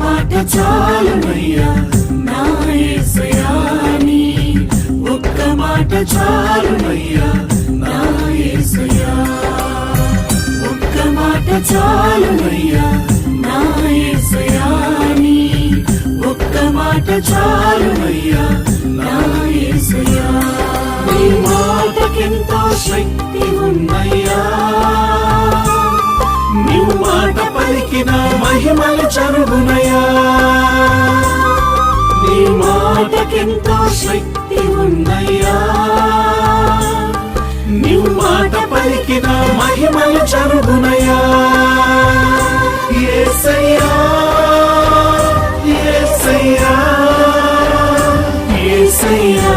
మాట చాలునయ్యా నా యేసయ్యా నీ ఒక్క మాట చాలునయ్యా నా యేసయ్యా ఒక్క మాట చాలునయ్యా నా యేసయ్యా నీ ఒక్క మాట చాలునయ్యా నా యేసయ్యా నీ మాటకెంతో శక్తి ఉన్నయ్యా నీవు మాట పలికిన మహిమలు జరుగునయ్యా నీ మాటకెంతో శక్తి ఉన్నయ్యా నీవు మాట పలికిన మహిమలు జరుగునయ్యా యేసయ్యా యేసయ్యా యేసయ్యా